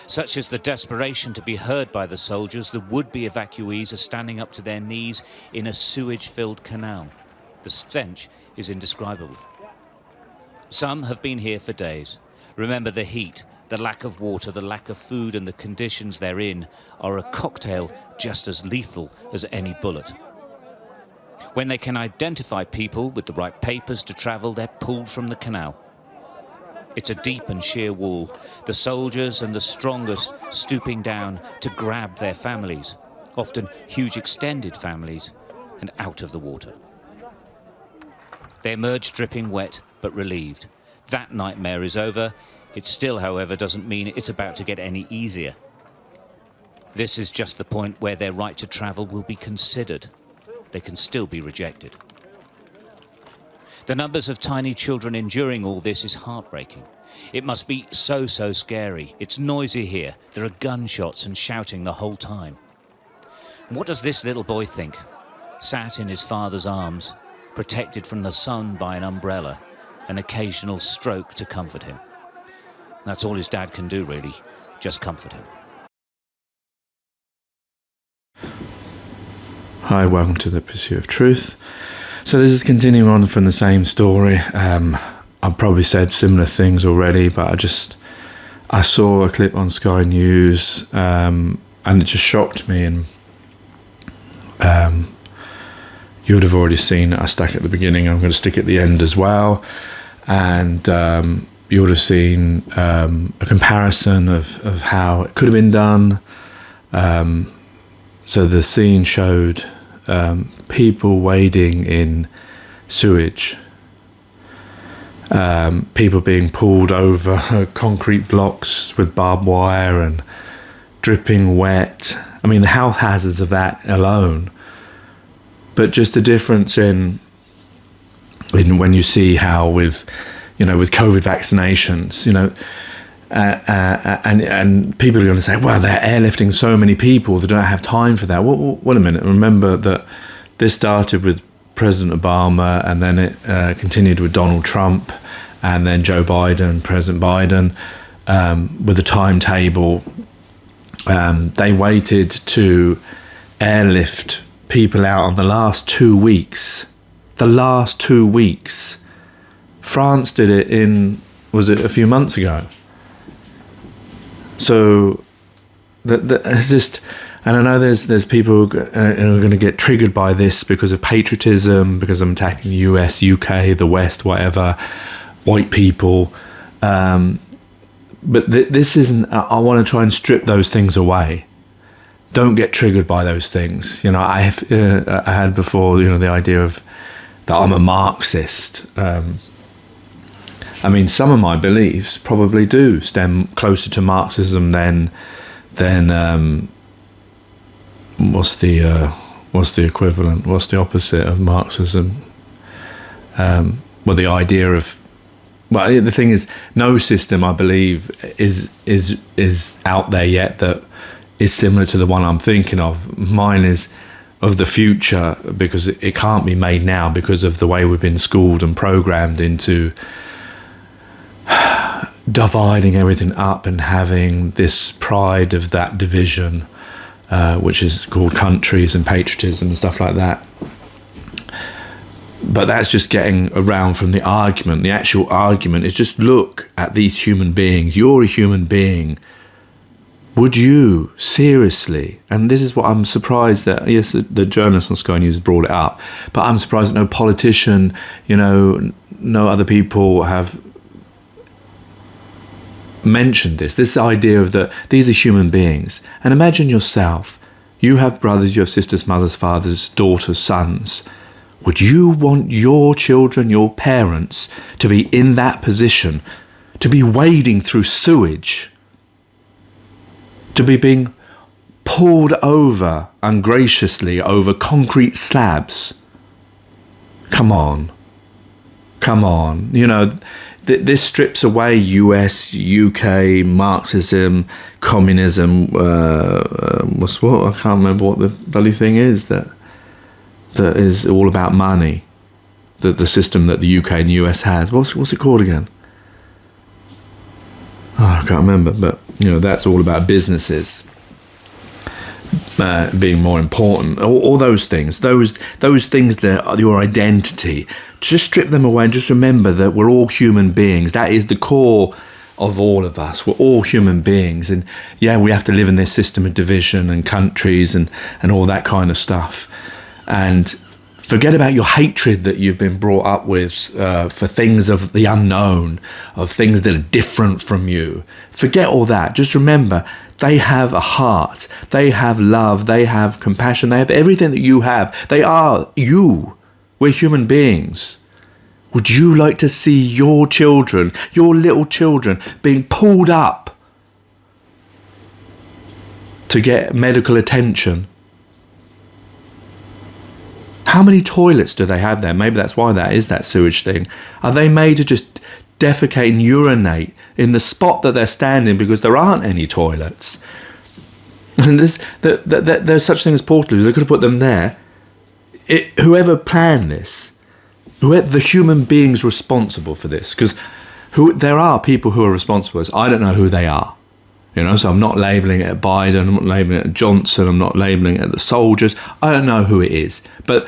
Such is the desperation to be heard by the soldiers, the would-be evacuees are standing up to their knees in a sewage-filled canal. The stench is indescribable. Some have been here for days. Remember, the heat, the lack of water, the lack of food and the conditions they're in are a cocktail just as lethal as any bullet. When they can identify people with the right papers to travel, they're pulled from the canal. It's a deep and sheer wall, the soldiers and the strongest stooping down to grab their families, often huge extended families, and out of the water. They emerge dripping wet but relieved. That nightmare is over. It still, however, doesn't mean it's about to get any easier. This is just the point where their right to travel will be considered. They can still be rejected. The numbers of tiny children enduring all this is heartbreaking. It must be so scary. It's noisy here. There are gunshots and shouting the whole time. What does this little boy think? Sat in his father's arms, protected from the sun by an umbrella, an occasional stroke to comfort him. That's all his dad can do, really, just comfort him. Hi, welcome to The Pursuit of Truth. So this is continuing on from the same story. I've probably said similar things already, but I saw a clip on Sky News, and it just shocked me. And you would have already seen it. I stuck at the beginning. I'm going to stick at the end as well. And you would have seen a comparison of how it could have been done. So the scene showed people wading in sewage, people being pulled over concrete blocks with barbed wire and dripping wet. I mean, the health hazards of that alone. But just the difference in when you see how with COVID vaccinations, and people are going to say, well, they're airlifting so many people, they don't have time for that. Wait a minute. Remember that this started with President Obama, and then it continued with Donald Trump, and then Joe Biden, President Biden, with a timetable. They waited to airlift people out on the last 2 weeks. The last 2 weeks. France did it was it a few months ago? So it's just, and I know there's people who are going to get triggered by this because of patriotism, because I'm attacking the US, UK, the West, whatever, white people. But this isn't. I want to try and strip those things away. Don't get triggered by those things. I had before, the idea of that I'm a Marxist. I mean, some of my beliefs probably do stem closer to Marxism than what's the equivalent? What's the opposite of Marxism? The idea of, the thing is, no system, I believe, is out there yet that is similar to the one I'm thinking of. Mine is of the future, because it can't be made now because of the way we've been schooled and programmed into dividing everything up and having this pride of that division, which is called countries and patriotism and stuff like that. But that's just getting around from the argument. The actual argument is just look at these human beings. You're a human being. Would you seriously, and this is what I'm surprised that, yes, the journalist on Sky News brought it up, but I'm surprised that no politician, no other people have mentioned this idea of that these are human beings. And imagine yourself, you have brothers, you have sisters, mothers, fathers, daughters, sons. Would you want your children, your parents, to be in that position, to be wading through sewage, to be being pulled over ungraciously over concrete slabs? Come on. This strips away US, UK, Marxism, communism. I can't remember what the bloody thing is that is all about money. The system that the UK and the US has. What's it called again? Oh, I can't remember. But That's all about businesses being more important. All those things, those things that are your identity. Just strip them away and just remember that we're all human beings. That is the core of all of us. We're all human beings, and we have to live in this system of division and countries and all that kind of stuff. And forget about your hatred that you've been brought up with for things of the unknown, of things that are different from you. Forget all that. Just remember, they have a heart. They have love. They have compassion. They have everything that you have. They are you. We're human beings. Would you like to see your children, your little children, being pulled up to get medical attention? How many toilets do they have there? Maybe that's why that is that sewage thing. Are they made to just defecate and urinate in the spot that they're standing because there aren't any toilets? And there's such thing as portaloos. They could have put them there. Whoever planned this, the human beings responsible for this, because there are people who are responsible. I don't know who they are. So I'm not labelling it at Biden, I'm not labelling it at Johnson, I'm not labelling it at the soldiers. I don't know who it is. But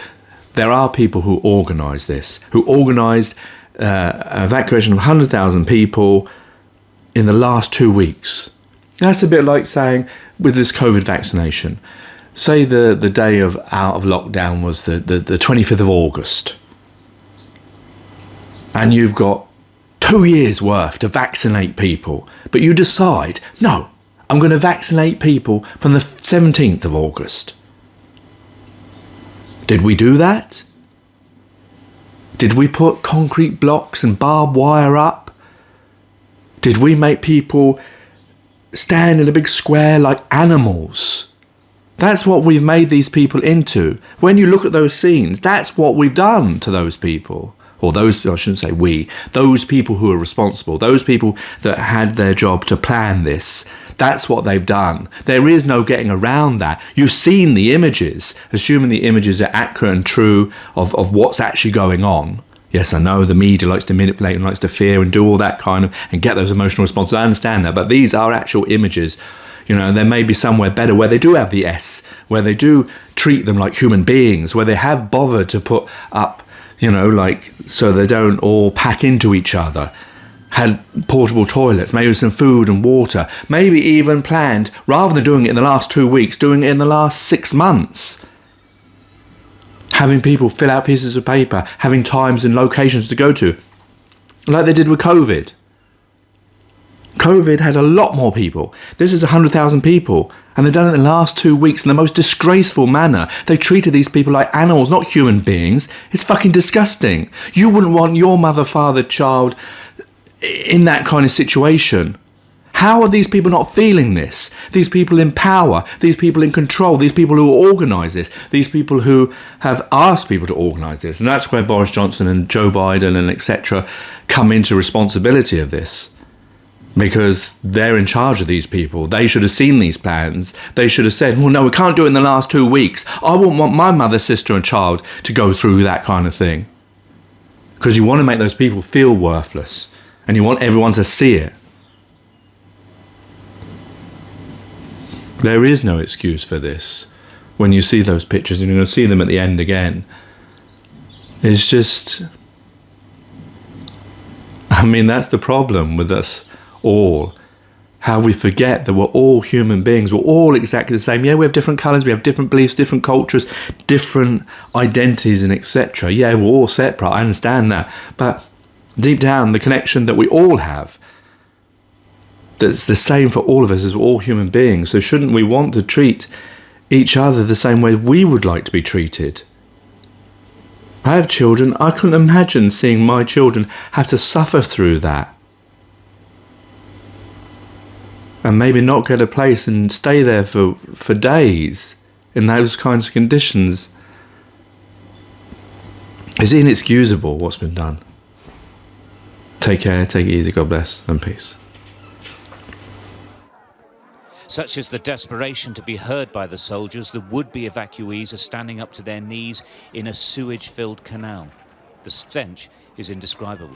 there are people who organised this, who organised evacuation of 100,000 people in the last 2 weeks. That's a bit like saying, with this COVID vaccination, say the day out of lockdown was the 25th of August. And you've got 2 years worth to vaccinate people, but you decide, no, I'm going to vaccinate people from the 17th of August. Did we do that? Did we put concrete blocks and barbed wire up? Did we make people stand in a big square like animals? That's what we've made these people into. When you look at those scenes, that's what we've done to those people. Or those, I shouldn't say we, those people who are responsible, those people that had their job to plan this. That's what they've done. There is no getting around that. You've seen the images, assuming the images are accurate and true of what's actually going on. Yes, I know the media likes to manipulate and likes to fear and do all that kind of, and get those emotional responses. I understand that, but these are actual images. There may be somewhere better where they do have the S, where they do treat them like human beings, where they have bothered to put up, so they don't all pack into each other. Had portable toilets, maybe some food and water, maybe even planned, rather than doing it in the last 2 weeks, doing it in the last 6 months. Having people fill out pieces of paper, having times and locations to go to, like they did with COVID. COVID had a lot more people. This is 100,000 people, and they've done it in the last 2 weeks in the most disgraceful manner. They treated these people like animals, not human beings. It's fucking disgusting. You wouldn't want your mother, father, child in that kind of situation. How are these people not feeling this? These people in power, these people in control, these people who organise this, these people who have asked people to organise this. And that's where Boris Johnson and Joe Biden and etc. come into responsibility of this. Because they're in charge of these people. They should have seen these plans. They should have said, well, no, we can't do it in the last 2 weeks. I wouldn't want my mother, sister and child to go through that kind of thing. Because you want to make those people feel worthless. And you want everyone to see it. There is no excuse for this. When you see those pictures, and you're going to see them at the end again. It's just... that's the problem with us all. How we forget that we're all human beings. We're all exactly the same. Yeah, we have different colours, we have different beliefs, different cultures, different identities and etc. Yeah, we're all separate, I understand that. But deep down, the connection that we all have, that's the same for all of us, as we're all human beings. So shouldn't we want to treat each other the same way we would like to be treated? I have children. I couldn't imagine seeing my children have to suffer through that. And maybe not get a place and stay there for days in those kinds of conditions. It's inexcusable what's been done. Take care, take it easy, God bless, and peace. Such is the desperation to be heard by the soldiers, the would-be evacuees are standing up to their knees in a sewage-filled canal. The stench is indescribable.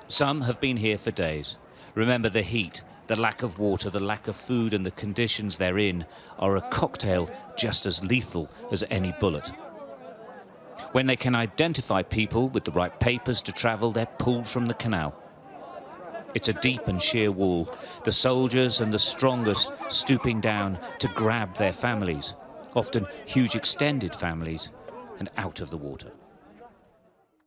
Some have been here for days. Remember the heat, The lack of water, the lack of food and the conditions they're in are a cocktail just as lethal as any bullet. When they can identify people with the right papers to travel, they're pulled from the canal. It's a deep and sheer wall, the soldiers and the strongest stooping down to grab their families, often huge extended families, and out of the water.